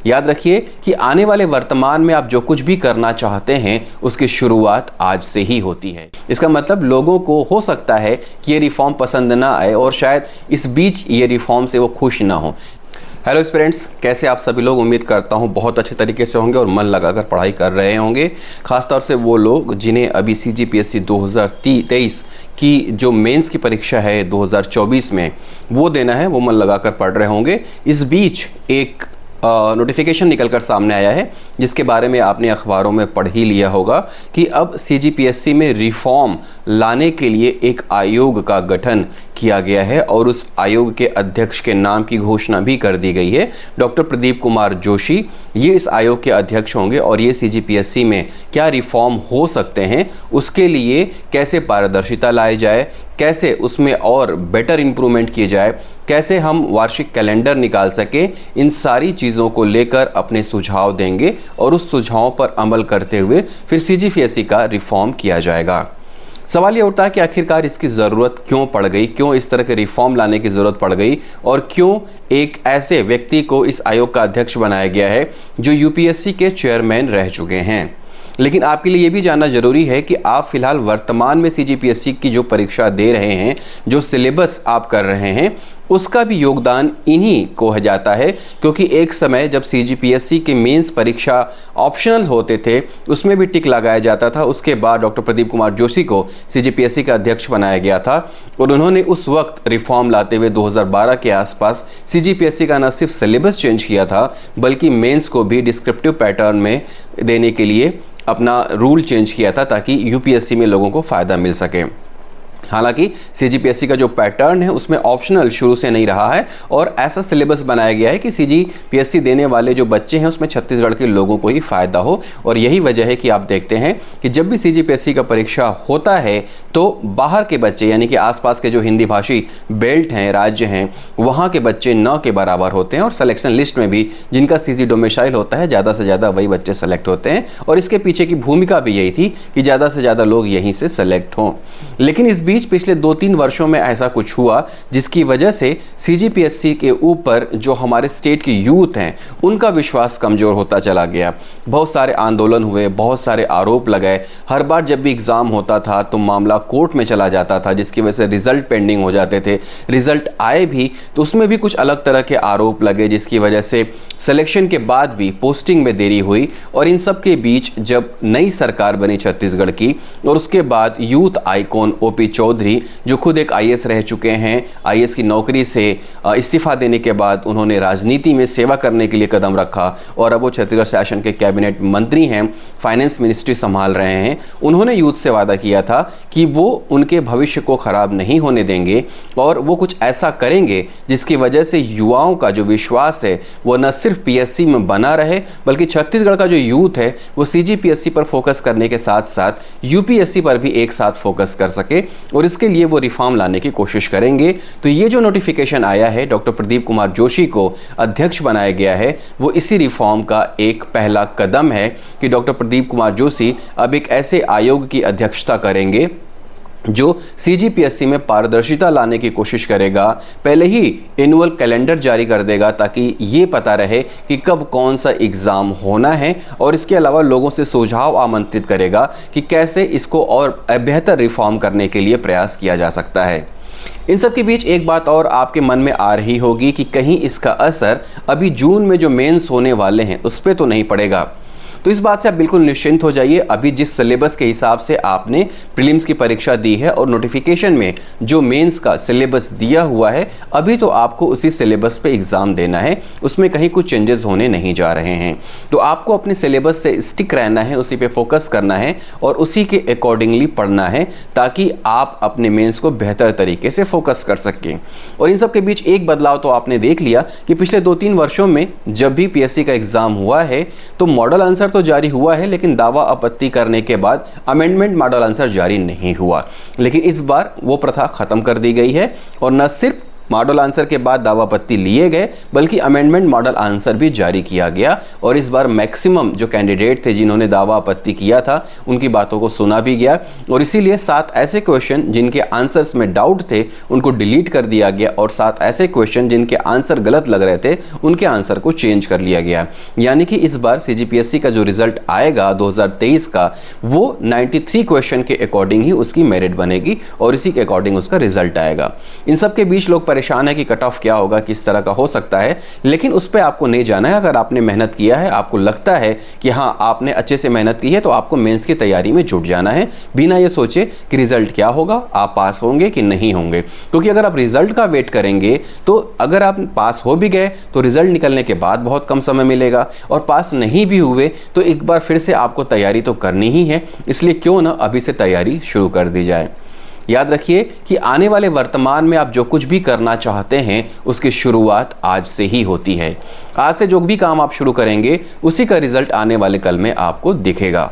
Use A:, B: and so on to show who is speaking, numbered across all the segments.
A: याद रखिए कि आने वाले वर्तमान में आप जो कुछ भी करना चाहते हैं उसकी शुरुआत आज से ही होती है। इसका मतलब लोगों को हो सकता है कि ये रिफॉर्म पसंद ना आए और शायद इस बीच ये रिफॉर्म से वो खुश ना हो। हेलो फ्रेंड्स, कैसे आप सभी लोग? उम्मीद करता हूँ बहुत अच्छे तरीके से होंगे और मन लगाकर पढ़ाई कर रहे होंगे। खासतौर से वो लोग जिन्हें अभी CGPSC 2023 की जो मेंस की परीक्षा है 2024 में वो देना है, वो मन लगाकर पढ़ रहे होंगे। इस बीच एक नोटिफिकेशन निकलकर सामने आया है जिसके बारे में आपने अखबारों में पढ़ ही लिया होगा कि अब CGPSC में रिफॉर्म लाने के लिए एक आयोग का गठन किया गया है और उस आयोग के अध्यक्ष के नाम की घोषणा भी कर दी गई है। डॉक्टर प्रदीप कुमार जोशी ये इस आयोग के अध्यक्ष होंगे और ये CGPSC में क्या रिफॉर्म हो सकते हैं, उसके लिए कैसे पारदर्शिता लाई जाए, कैसे उसमें और बेटर इम्प्रूवमेंट किए जाए, कैसे हम वार्षिक कैलेंडर निकाल सकें, इन सारी चीज़ों को लेकर अपने सुझाव देंगे और उस सुझावों पर अमल करते हुए फिर CGPSC का रिफॉर्म किया जाएगा। सवाल ये उठता है कि आखिरकार इसकी ज़रूरत क्यों पड़ गई, क्यों इस तरह के रिफॉर्म लाने की ज़रूरत पड़ गई और क्यों एक ऐसे व्यक्ति को इस आयोग का अध्यक्ष बनाया गया है जो UPSC के चेयरमैन रह चुके हैं। लेकिन आपके लिए ये भी जानना ज़रूरी है कि आप फिलहाल वर्तमान में CGPSC की जो परीक्षा दे रहे हैं, जो सिलेबस आप कर रहे हैं, उसका भी योगदान इन्हीं को हो जाता है। क्योंकि एक समय जब CGPSC के मेंस परीक्षा ऑप्शनल होते थे उसमें भी टिक लगाया जाता था। उसके बाद डॉक्टर प्रदीप कुमार जोशी को CGPSC का अध्यक्ष बनाया गया था और उन्होंने उस वक्त रिफॉर्म लाते हुए 2012 के आसपास CGPSC का न सिर्फ सिलेबस चेंज किया था बल्कि मेंस को भी डिस्क्रिप्टिव पैटर्न में देने के लिए अपना रूल चेंज किया था ताकि UPSC में लोगों को फ़ायदा मिल सके। हालांकि CGPSC का जो पैटर्न है उसमें ऑप्शनल शुरू से नहीं रहा है और ऐसा सिलेबस बनाया गया है कि CGPSC देने वाले जो बच्चे हैं उसमें छत्तीसगढ़ के लोगों को ही फ़ायदा हो। और यही वजह है कि आप देखते हैं कि जब भी CGPSC का परीक्षा होता है तो बाहर के बच्चे यानी कि आसपास के जो हिंदी भाषी बेल्ट हैं, राज्य हैं, वहाँ के बच्चे न के बराबर होते हैं और सिलेक्शन लिस्ट में भी जिनका CG डोमिसाइल होता है ज़्यादा से ज़्यादा वही बच्चे सेलेक्ट होते हैं। और इसके पीछे की भूमिका भी यही थी कि ज़्यादा से ज़्यादा लोग यहीं से सेलेक्ट हों। लेकिन इस बीच पिछले 2-3 वर्षों में ऐसा कुछ हुआ जिसकी वजह से CGPSC के ऊपर जो हमारे स्टेट के यूथ हैं उनका विश्वास कमज़ोर होता चला गया। बहुत सारे आंदोलन हुए, बहुत सारे आरोप लगाए। हर बार जब भी एग्ज़ाम होता था तो मामला कोर्ट में चला जाता था जिसकी वजह से रिज़ल्ट पेंडिंग हो जाते थे। रिज़ल्ट आए भी तो उसमें भी कुछ अलग तरह के आरोप लगे जिसकी वजह से सिलेक्शन के बाद भी पोस्टिंग में देरी हुई। और इन सब के बीच जब नई सरकार बनी छत्तीसगढ़ की और उसके बाद यूथ आइकॉन OP चौधरी जो खुद एक IAS रह चुके हैं, IAS की नौकरी से इस्तीफा देने के बाद उन्होंने राजनीति में सेवा करने के लिए कदम रखा और अब वो छत्तीसगढ़ शासन के कैबिनेट मंत्री हैं, फाइनेंस मिनिस्ट्री संभाल रहे हैं। उन्होंने यूथ से वादा किया था कि वो उनके भविष्य को ख़राब नहीं होने देंगे और वो कुछ ऐसा करेंगे जिसकी वजह से युवाओं का जो विश्वास है वो न सिर्फ PSC में बना रहे बल्कि छत्तीसगढ़ का जो यूथ है वो CGPSC पर फोकस करने के साथ साथ UPSC पर भी एक साथ फोकस कर सके और इसके लिए वो रिफॉर्म लाने की कोशिश करेंगे। तो ये जो नोटिफिकेशन आया है, डॉक्टर प्रदीप कुमार जोशी को अध्यक्ष बनाया गया है, वो इसी रिफॉर्म का एक पहला कदम है कि डॉक्टर प्रदीप कुमार जोशी अब एक ऐसे आयोग की अध्यक्षता करेंगे जो CGPSC में पारदर्शिता लाने की कोशिश करेगा। पहले ही एनुअल कैलेंडर जारी कर देगा ताकि ये पता रहे कि कब कौन सा एग्ज़ाम होना है और इसके अलावा लोगों से सुझाव आमंत्रित करेगा कि कैसे इसको और बेहतर रिफॉर्म करने के लिए प्रयास किया जा सकता है। इन सब के बीच एक बात और आपके मन में आ रही होगी कि कहीं इसका असर अभी जून में जो मेंस होने वाले हैं उस पर तो नहीं पड़ेगा। तो इस बात से आप बिल्कुल निश्चिंत हो जाइए। अभी जिस सिलेबस के हिसाब से आपने प्रीलिम्स की परीक्षा दी है और नोटिफिकेशन में जो मेंस का सिलेबस दिया हुआ है अभी तो आपको उसी सिलेबस पे एग्ज़ाम देना है, उसमें कहीं कुछ चेंजेस होने नहीं जा रहे हैं। तो आपको अपने सिलेबस से स्टिक रहना है, उसी पे फोकस करना है और उसी के अकॉर्डिंगली पढ़ना है ताकि आप अपने मेंस को बेहतर तरीके से फोकस कर सकें। और इन सब के बीच एक बदलाव तो आपने देख लिया कि पिछले 2-3 वर्षों में जब भी PSC का एग्ज़ाम हुआ है तो मॉडल आंसर तो जारी हुआ है लेकिन दावा आपत्ति करने के बाद अमेंडमेंट मॉडल आंसर जारी नहीं हुआ। लेकिन इस बार वो प्रथा खत्म कर दी गई है और न सिर्फ मॉडल आंसर के बाद दावापत्ती लिए गए, बल्कि अमेंडमेंट मॉडल आंसर भी जारी किया गया और इस बार मैक्सिमम जो कैंडिडेट थे जिन्होंने दावा आपत्ति किया था उनकी बातों को सुना भी गया और इसीलिए 7 ऐसे क्वेश्चन जिनके आंसर्स में डाउट थे उनको डिलीट कर दिया गया और 7 ऐसे क्वेश्चन जिनके आंसर गलत लग रहे थे उनके आंसर को चेंज कर लिया गया। यानी कि इस बार सीजीपीएससी का जो रिजल्ट आएगा 2023 का वो 93 क्वेश्चन के अकॉर्डिंग ही उसकी मेरिट बनेगी और इसी के अकॉर्डिंग उसका रिजल्ट आएगा। इन सब के बीच लोग परेशान है कि कट ऑफ क्या होगा, किस तरह का हो सकता है, लेकिन उस पर आपको नहीं जाना है। अगर आपने मेहनत किया है, आपको लगता है कि हाँ आपने अच्छे से मेहनत की है, तो आपको मेंस की तैयारी में जुट जाना है बिना ये सोचे कि रिजल्ट क्या होगा, आप पास होंगे कि नहीं होंगे। क्योंकि अगर आप रिजल्ट का वेट करेंगे तो अगर आप पास हो भी गए तो रिजल्ट निकलने के बाद बहुत कम समय मिलेगा और पास नहीं भी हुए तो एक बार फिर से आपको तैयारी तो करनी ही है। इसलिए क्यों ना अभी से तैयारी शुरू कर दी जाए। याद रखिए कि आने वाले वर्तमान में आप जो कुछ भी करना चाहते हैं उसकी शुरुआत आज से ही होती है। आज से जो भी काम आप शुरू करेंगे उसी का रिजल्ट आने वाले कल में आपको दिखेगा।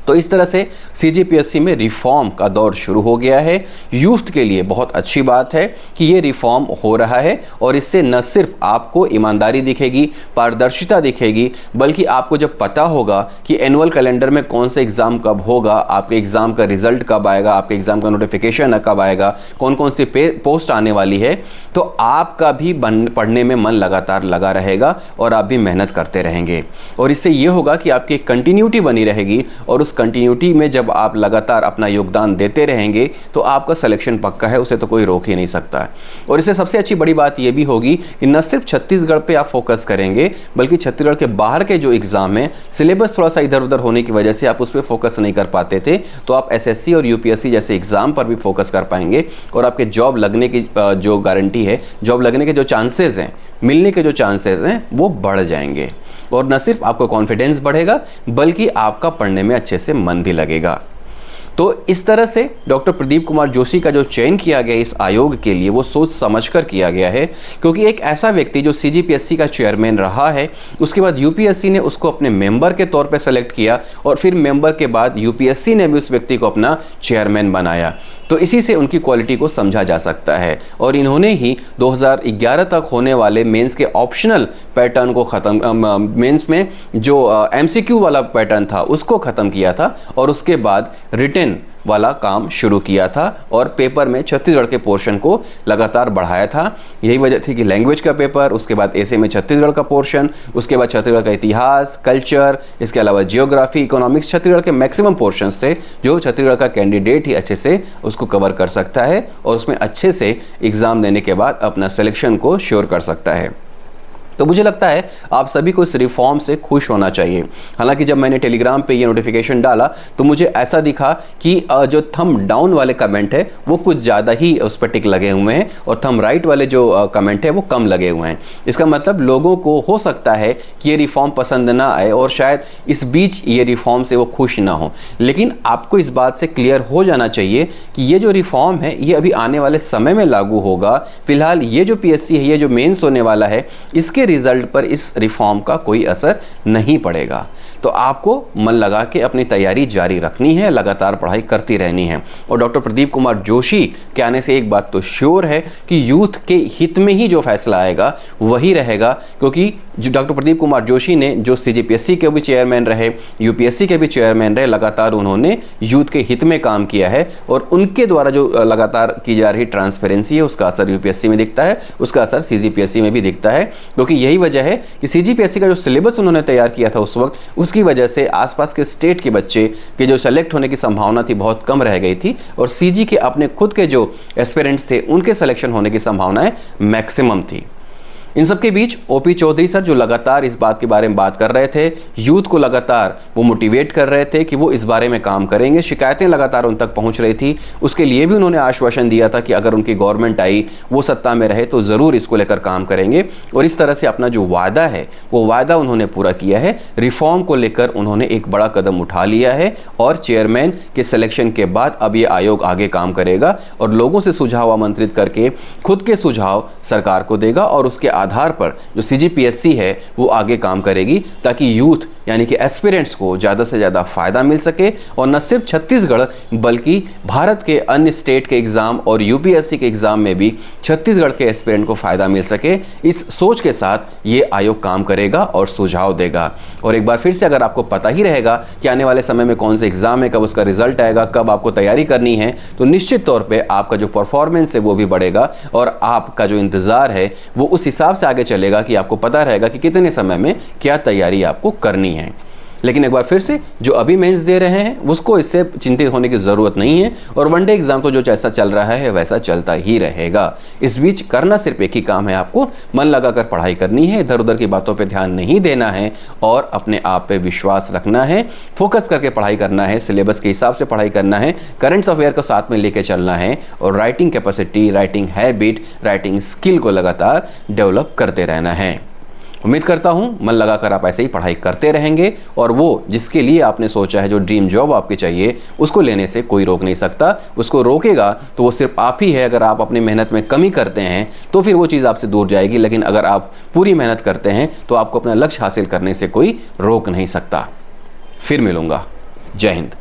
A: तो इस तरह से सीजीपीएससी में रिफॉर्म का दौर शुरू हो गया है। यूथ के लिए बहुत अच्छी बात है कि ये रिफॉर्म हो रहा है और इससे न सिर्फ आपको ईमानदारी दिखेगी, पारदर्शिता दिखेगी, बल्कि आपको जब पता होगा कि एनुअल कैलेंडर में कौन सा एग्ज़ाम कब होगा, आपके एग्ज़ाम का रिजल्ट कब आएगा, आपके एग्ज़ाम का नोटिफिकेशन कब आएगा, कौन कौन सी पोस्ट आने वाली है, तो आपका भी पढ़ने में मन लगातार लगा रहेगा और आप भी मेहनत करते रहेंगे। और इससे ये होगा कि आपकी कंटिन्यूटी बनी रहेगी और कंटिन्यूटी में जब आप लगातार अपना योगदान देते रहेंगे तो आपका सिलेक्शन पक्का है, उसे तो कोई रोक ही नहीं सकता है। और इससे सबसे अच्छी बड़ी बात यह भी होगी कि न सिर्फ छत्तीसगढ़ पे आप फोकस करेंगे बल्कि छत्तीसगढ़ के बाहर के जो एग्जाम है सिलेबस थोड़ा सा इधर उधर होने की वजह से आप उस पर फोकस नहीं कर पाते थे, तो आप एसएससी और यूपीएससी जैसे एग्जाम पर भी फोकस कर पाएंगे और आपके जॉब लगने की जो गारंटी है, जॉब लगने के जो चांसेस हैं, मिलने के जो चांसेस हैं वो बढ़ जाएंगे। और न सिर्फ आपको कॉन्फिडेंस बढ़ेगा बल्कि आपका पढ़ने में अच्छे से मन भी लगेगा। तो इस तरह से डॉक्टर प्रदीप कुमार जोशी का जो चयन किया गया इस आयोग के लिए वो सोच समझकर किया गया है, क्योंकि एक ऐसा व्यक्ति जो सीजीपीएससी का चेयरमैन रहा है, उसके बाद यूपीएससी ने उसको अपने मेंबर के तौर पे सेलेक्ट किया और फिर मेंबर के बाद यूपीएससी ने भी उस व्यक्ति को अपना चेयरमैन बनाया। तो इसी से उनकी क्वालिटी को समझा जा सकता है और इन्होंने ही 2011 तक होने वाले मेंस के ऑप्शनल पैटर्न को ख़त्म, मेंस में जो एमसीक्यू वाला पैटर्न था उसको ख़त्म किया था और उसके बाद रिटन वाला काम शुरू किया था और पेपर में छत्तीसगढ़ के पोर्शन को लगातार बढ़ाया था। यही वजह थी कि लैंग्वेज का पेपर, उसके बाद ऐसे में छत्तीसगढ़ का पोर्शन, उसके बाद छत्तीसगढ़ का इतिहास, कल्चर, इसके अलावा जियोग्राफी, इकोनॉमिक्स, छत्तीसगढ़ के मैक्सिमम पोर्शंस थे जो छत्तीसगढ़ का कैंडिडेट ही अच्छे से उसको कवर कर सकता है और उसमें अच्छे से एग्ज़ाम देने के बाद अपना सिलेक्शन को श्योर कर सकता है। तो मुझे लगता है आप सभी को इस रिफॉर्म से खुश होना चाहिए। हालांकि जब मैंने टेलीग्राम पे ये नोटिफिकेशन डाला तो मुझे ऐसा दिखा कि जो थंब डाउन वाले कमेंट है वो कुछ ज़्यादा ही उस पर टिक लगे हुए हैं और थंब राइट वाले जो कमेंट है वो कम लगे हुए हैं। इसका मतलब लोगों को हो सकता है कि ये रिफॉर्म पसंद ना आए और शायद इस बीच ये रिफॉर्म से वो खुश ना हो, लेकिन आपको इस बात से क्लियर हो जाना चाहिए कि ये जो रिफॉर्म है ये अभी आने वाले समय में लागू होगा। फिलहाल ये जो पीएससी है, ये जो मेंस होने वाला है, इसके रिजल्ट पर इस रिफॉर्म का कोई असर नहीं पड़ेगा। तो आपको मन लगा के अपनी तैयारी जारी रखनी है, लगातार पढ़ाई करती रहनी है। और डॉक्टर प्रदीप कुमार जोशी के आने से एक बात तो श्योर है कि यूथ के हित में ही जो फैसला आएगा वही रहेगा, क्योंकि जो डॉक्टर प्रदीप कुमार जोशी ने जो सीजीपीएससी के भी चेयरमैन रहे, यूपीएससी के भी चेयरमैन रहे, लगातार उन्होंने यूथ के हित में काम किया है और उनके द्वारा जो लगातार की जा रही ट्रांसपेरेंसी है उसका असर यूपीएससी में दिखता है, उसका असर सीजीपीएससी में भी दिखता है। क्योंकि यही वजह है कि सीजीपीएससी का जो सिलेबस उन्होंने तैयार किया था उस वक्त, उसकी वजह से आसपास के स्टेट के बच्चे के जो सेलेक्ट होने की संभावना थी बहुत कम रह गई थी और सीजी के अपने खुद के जो एस्पिरेंट्स थे उनके सिलेक्शन होने की संभावनाएं मैक्सिमम थी। इन सबके बीच ओपी चौधरी सर जो लगातार इस बात के बारे में बात कर रहे थे, यूथ को लगातार वो मोटिवेट कर रहे थे कि वो इस बारे में काम करेंगे, शिकायतें लगातार उन तक पहुंच रही थी, उसके लिए भी उन्होंने आश्वासन दिया था कि अगर उनकी गवर्नमेंट आई, वो सत्ता में रहे तो ज़रूर इसको लेकर काम करेंगे। और इस तरह से अपना जो वादा है वो वादा उन्होंने पूरा किया है। रिफॉर्म को लेकर उन्होंने एक बड़ा कदम उठा लिया है और चेयरमैन के सिलेक्शन के बाद अब ये आयोग आगे काम करेगा और लोगों से सुझाव आमंत्रित करके खुद के सुझाव सरकार को देगा और उसके आधार पर जो सीजीपीएससी है वो आगे काम करेगी ताकि यूथ यानी कि एस्पिरेंट्स को ज़्यादा से ज़्यादा फ़ायदा मिल सके और न सिर्फ छत्तीसगढ़ बल्कि भारत के अन्य स्टेट के एग्ज़ाम और यूपीएससी के एग्ज़ाम में भी छत्तीसगढ़ के एस्पिरेंट को फ़ायदा मिल सके, इस सोच के साथ ये आयोग काम करेगा और सुझाव देगा। और एक बार फिर से अगर आपको पता ही रहेगा कि आने वाले समय में कौन से एग्ज़ाम है, कब उसका रिजल्ट आएगा, कब आपको तैयारी करनी है, तो निश्चित तौर पे आपका जो परफॉर्मेंस है वो भी बढ़ेगा और आपका जो इंतज़ार है वो उस हिसाब से आगे चलेगा कि आपको पता रहेगा कि कितने समय में क्या तैयारी आपको करनी है। लेकिन एक बार फिर से जो अभी मेंस दे रहे हैं उसको इससे चिंतित होने की ज़रूरत नहीं है और वनडे एग्ज़ाम तो जो जैसा चल रहा है वैसा चलता ही रहेगा। इस बीच करना सिर्फ एक ही काम है, आपको मन लगाकर पढ़ाई करनी है, इधर उधर की बातों पे ध्यान नहीं देना है और अपने आप पे विश्वास रखना है, फोकस करके पढ़ाई करना है, सिलेबस के हिसाब से पढ़ाई करना है, करंट्स अफेयर को साथ में लेके चलना है और writing capacity, writing habit, writing skill को लगातार डेवलप करते रहना है। उम्मीद करता हूँ मन लगाकर आप ऐसे ही पढ़ाई करते रहेंगे और वो जिसके लिए आपने सोचा है, जो ड्रीम जॉब आपकी चाहिए, उसको लेने से कोई रोक नहीं सकता। उसको रोकेगा तो वो सिर्फ आप ही है। अगर आप अपनी मेहनत में कमी करते हैं तो फिर वो चीज़ आपसे दूर जाएगी, लेकिन अगर आप पूरी मेहनत करते हैं तो आपको अपना लक्ष्य हासिल करने से कोई रोक नहीं सकता। फिर मिलूँगा। जय हिंद।